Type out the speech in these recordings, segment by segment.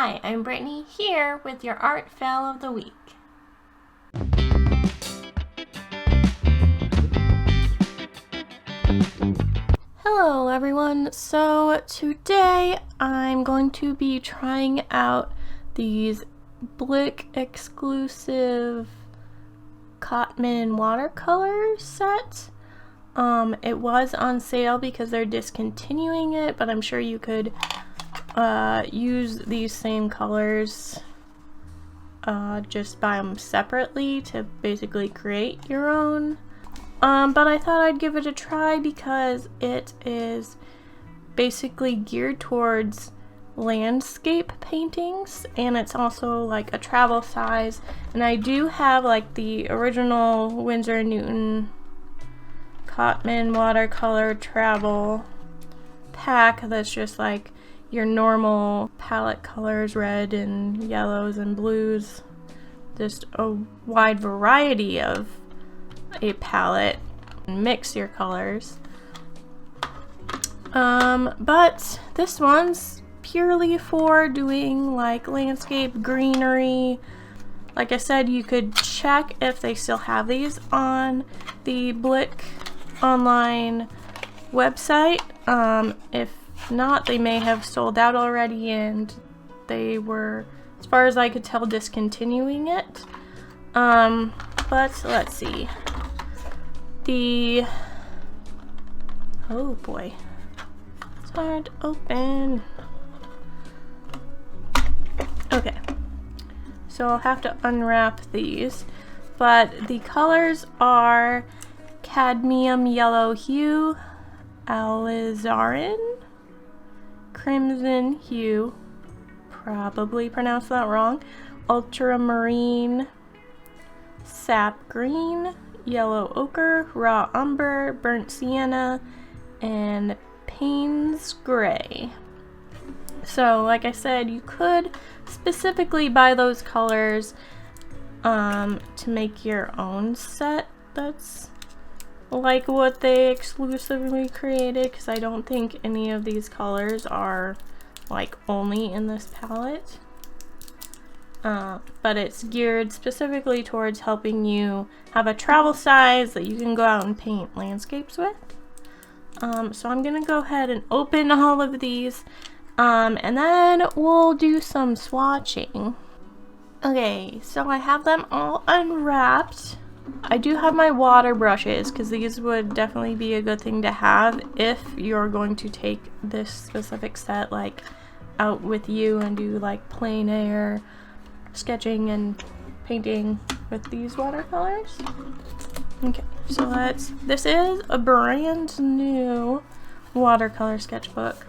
Hi, I'm Brittany here with your art fail of the week. Hello everyone, so today I'm going to be trying out these Blick exclusive Cotman watercolor set. It was on sale because they're discontinuing it, but I'm sure you could use these same colors, just buy them separately to basically create your own. But I thought I'd give it a try because it is basically geared towards landscape paintings, and it's also like a travel size. And I do have like the original Winsor & Newton Cotman watercolor travel pack that's just like your normal palette colors, red and yellows and blues, just a wide variety of a palette, and mix your colors. But this one's purely for doing like landscape, greenery. Like I said, you could check if they still have these on the Blick online website. If not, they may have sold out already, and they were, as far as I could tell, discontinuing it. But let's see. Oh boy, it's hard to open. Okay, so I'll have to unwrap these, but the colors are cadmium yellow hue, alizarin, crimson hue, probably pronounced that wrong, ultramarine, sap green, yellow ochre, raw umber, burnt sienna, and Payne's gray. So like I said, you could specifically buy those colors to make your own set that's like what they exclusively created, because I don't think any of these colors are like only in this palette. But it's geared specifically towards helping you have a travel size that you can go out and paint landscapes with. So I'm gonna go ahead and open all of these, and then we'll do some swatching. Okay, so I have them all unwrapped. I do have my water brushes because these would definitely be a good thing to have if you're going to take this specific set like out with you and do like plein air sketching and painting with these watercolors. Okay, so this is a brand new watercolor sketchbook.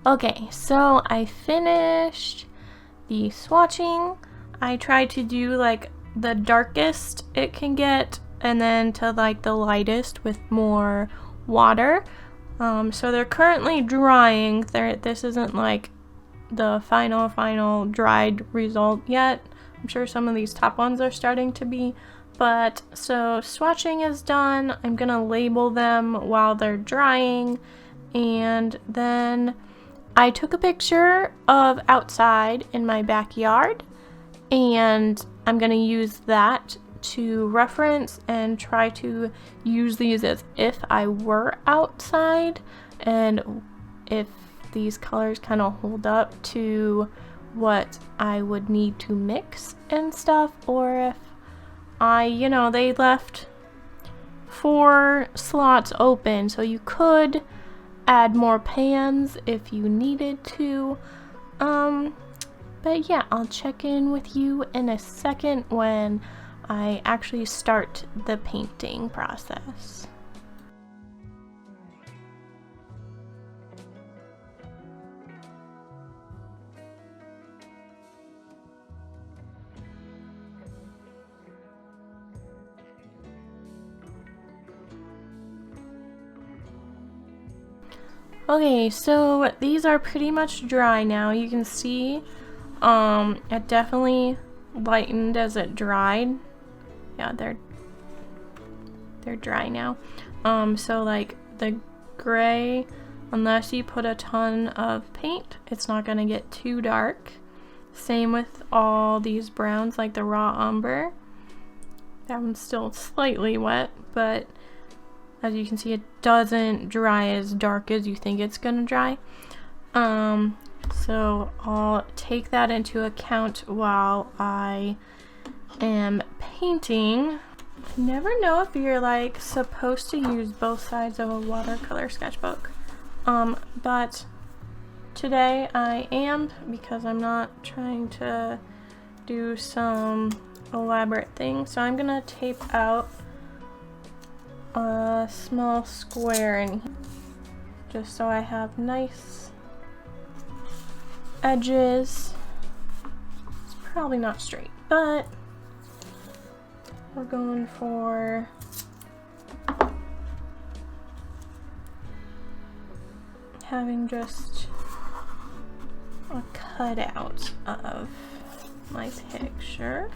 Okay, so I finished the swatching. I tried to do like the darkest it can get and then to like the lightest with more water. So they're currently drying. This isn't like the final dried result yet. I'm sure some of these top ones are starting to be. But so swatching is done. I'm gonna label them while they're drying, and then I took a picture of outside in my backyard, and I'm gonna use that to reference and try to use these as if I were outside, and if these colors kind of hold up to what I would need to mix and stuff, or if they left 4 slots open, so you could add more pans if you needed to. But yeah, I'll check in with you in a second when I actually start the painting process. Okay, so these are pretty much dry now. You can see it definitely lightened as it dried. Yeah, they're dry now. So like the gray, unless you put a ton of paint, it's not gonna get too dark. Same with all these browns, like the raw umber. That one's still slightly wet, but as you can see, it doesn't dry as dark as you think it's gonna dry. So I'll take that into account while I am painting. I never know if you're like supposed to use both sides of a watercolor sketchbook. But today I am, because I'm not trying to do some elaborate thing. So I'm gonna tape out a small square in here, just so I have nice edges. It's probably not straight, but we're going for having just a cutout of my picture.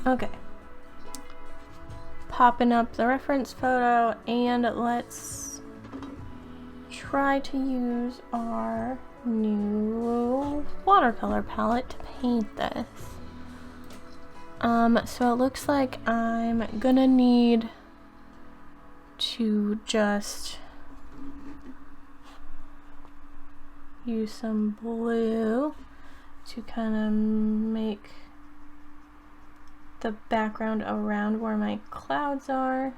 Okay, popping up the reference photo, and let's try to use our new watercolor palette to paint this. So it looks like I'm gonna need to just use some blue to kind of make the background around where my clouds are.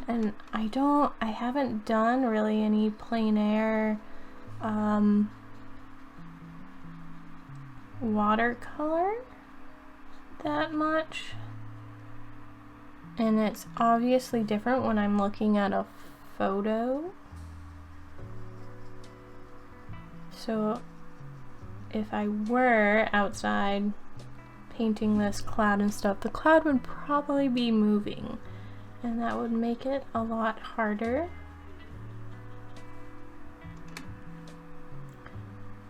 And I haven't done really any plein air watercolor that much, and it's obviously different when I'm looking at a photo. So if I were outside painting this cloud and stuff, the cloud would probably be moving, and that would make it a lot harder.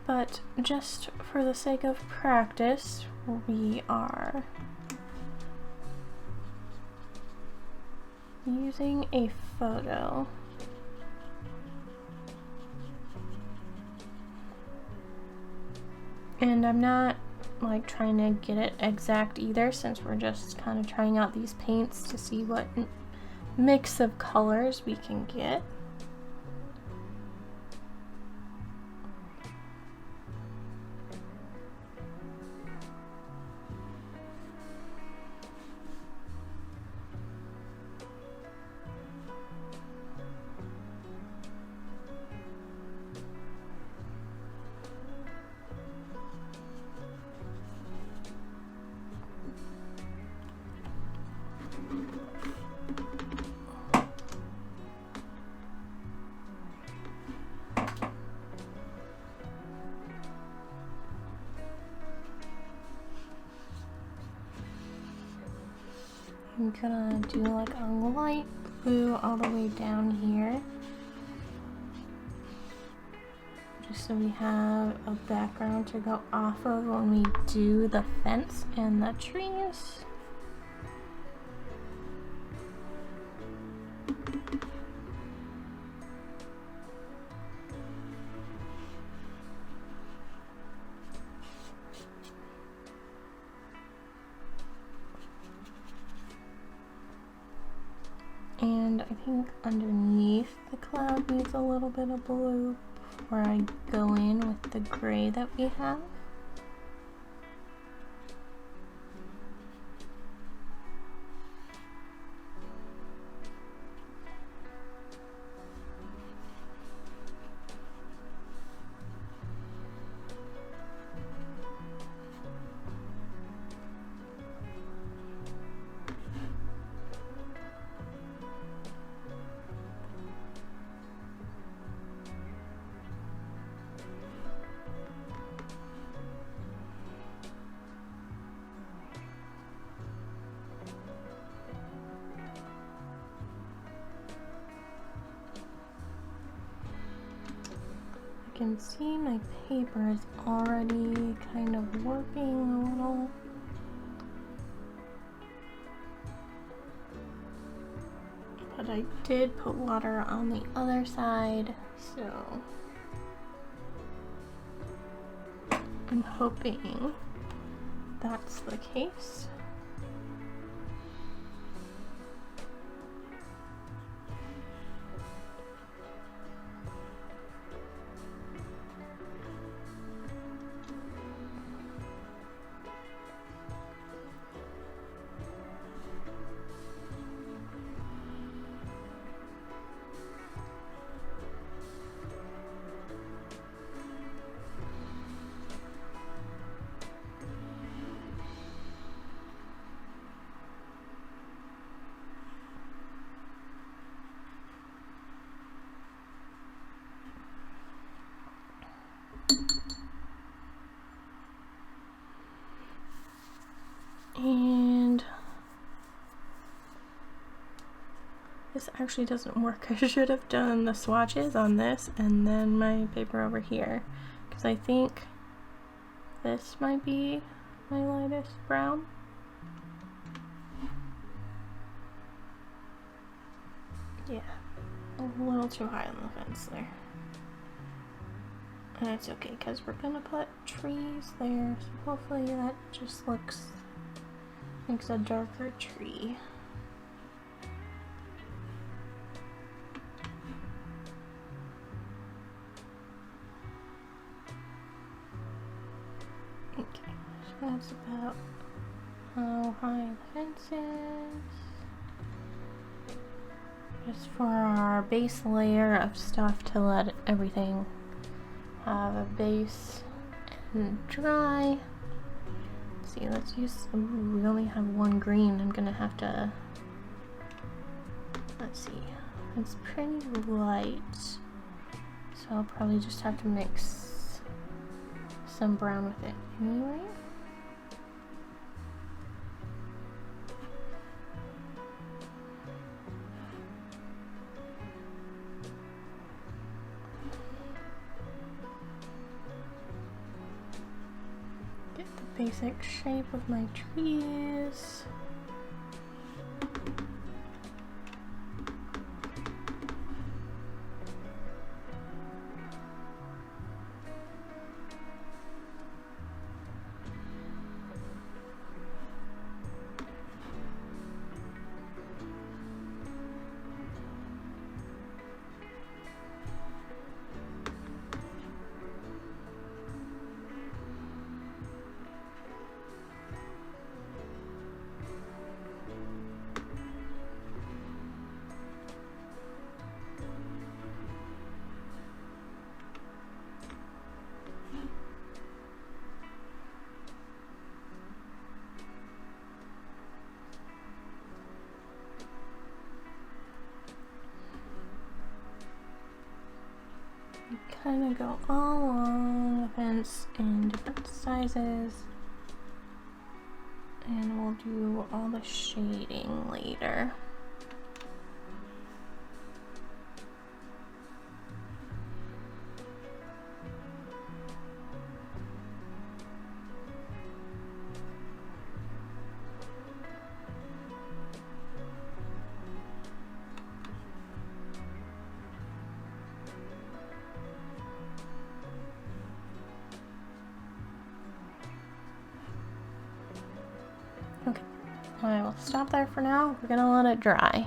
But just for the sake of practice, we are using a photo. And I'm not like trying to get it exact either, since we're just kind of trying out these paints to see what mix of colors we can get. I'm gonna do like a light blue all the way down here, just so we have a background to go off of when we do the fence and the trees. And I think underneath the cloud needs a little bit of blue before I go in with the gray that we have. I can see my paper is already kind of warping a little. But I did put water on the other side, so I'm hoping that's the case. And this actually doesn't work. I should have done the swatches on this and then my paper over here, because I think this might be my lightest brown. Yeah, a little too high on the fence there. And it's okay because we're gonna put trees there, so hopefully that just makes a darker tree. Okay, so that's about how high the fence is. Just for our base layer of stuff to let everything have a base and dry. Let's see, let's use, we only have one green. I'm gonna have to, let's see, it's pretty light, so I'll probably just have to mix some brown with it anyway. Basic shape of my trees. Kind of go all along the fence in different sizes, And we'll do all the shading later. Okay, I will stop there for now. We're gonna let it dry.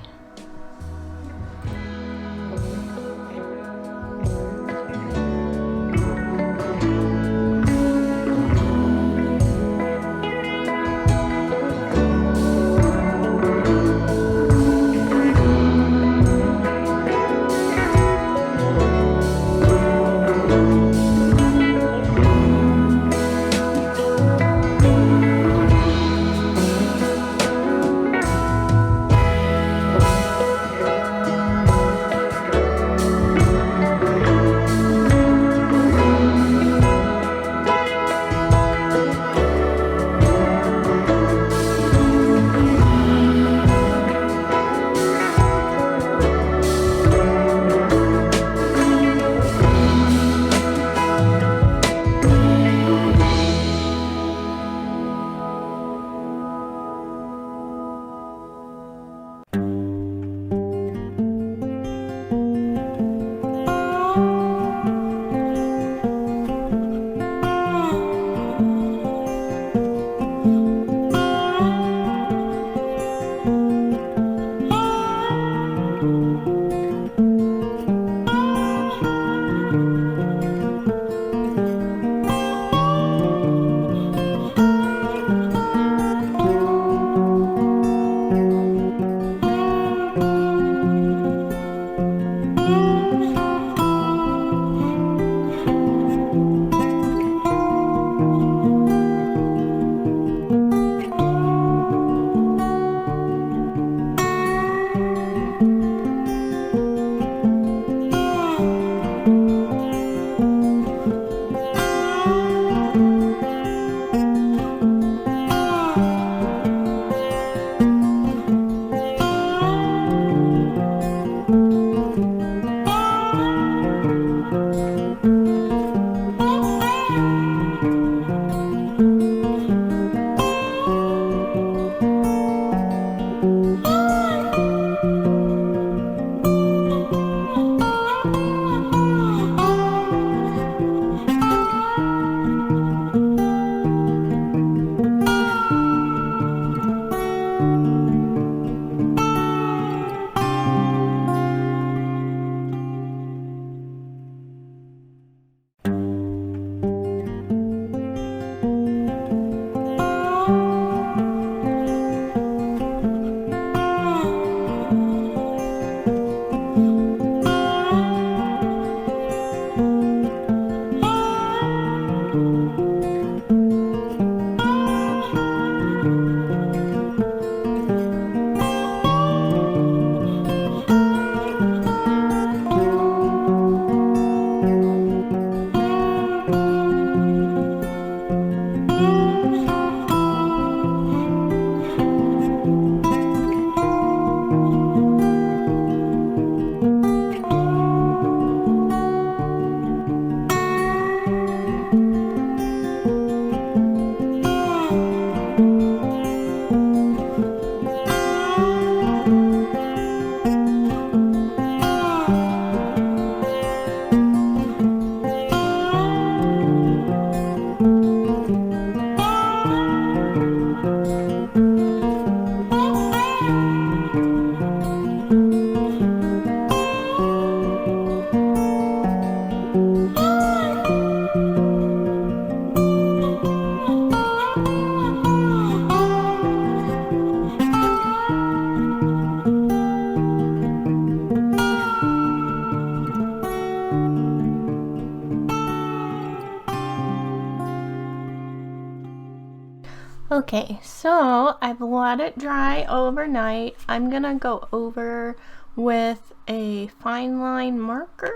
Okay, so I've let it dry overnight. I'm gonna go over with a fine line marker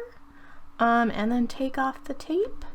and then take off the tape.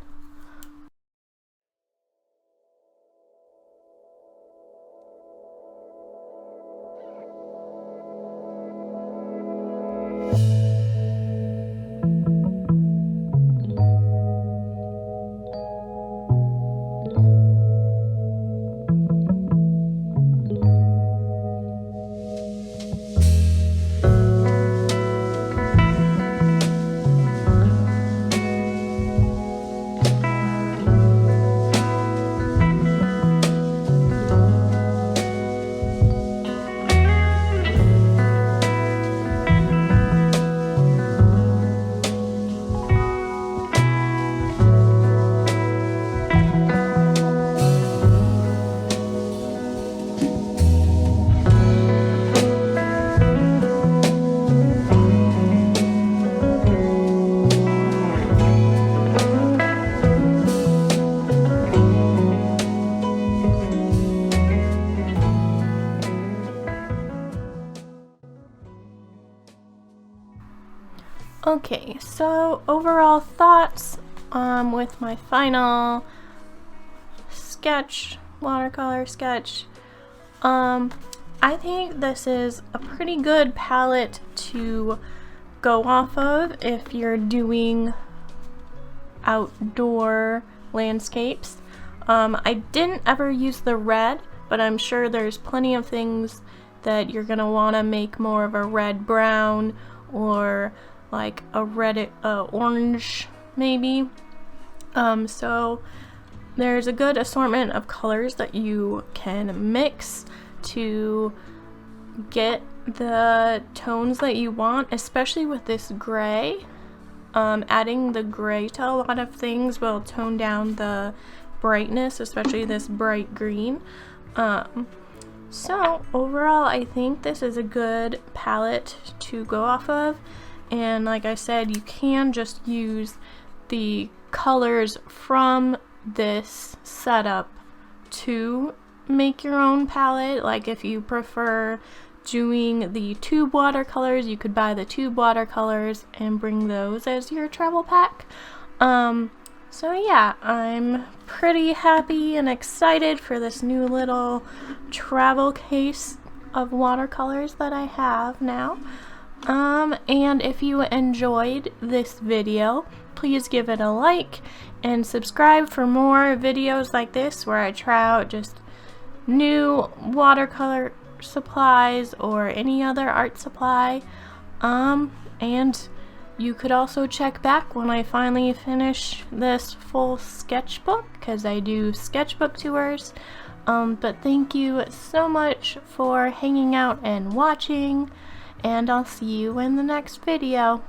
Okay, so overall thoughts with my final sketch, watercolor sketch. I think this is a pretty good palette to go off of if you're doing outdoor landscapes. I didn't ever use the red, but I'm sure there's plenty of things that you're gonna want to make more of a red brown or like a red orange maybe. So there's a good assortment of colors that you can mix to get the tones that you want, especially with this gray. Adding the gray to a lot of things will tone down the brightness, especially this bright green. So overall, I think this is a good palette to go off of, and like I said, you can just use the colors from this setup to make your own palette. Like if you prefer doing the tube watercolors, you could buy the tube watercolors and bring those as your travel pack. So yeah, I'm pretty happy and excited for this new little travel case of watercolors that I have now. And if you enjoyed this video, please give it a like and subscribe for more videos like this where I try out just new watercolor supplies or any other art supply. And you could also check back when I finally finish this full sketchbook, because I do sketchbook tours. But thank you so much for hanging out and watching, and I'll see you in the next video.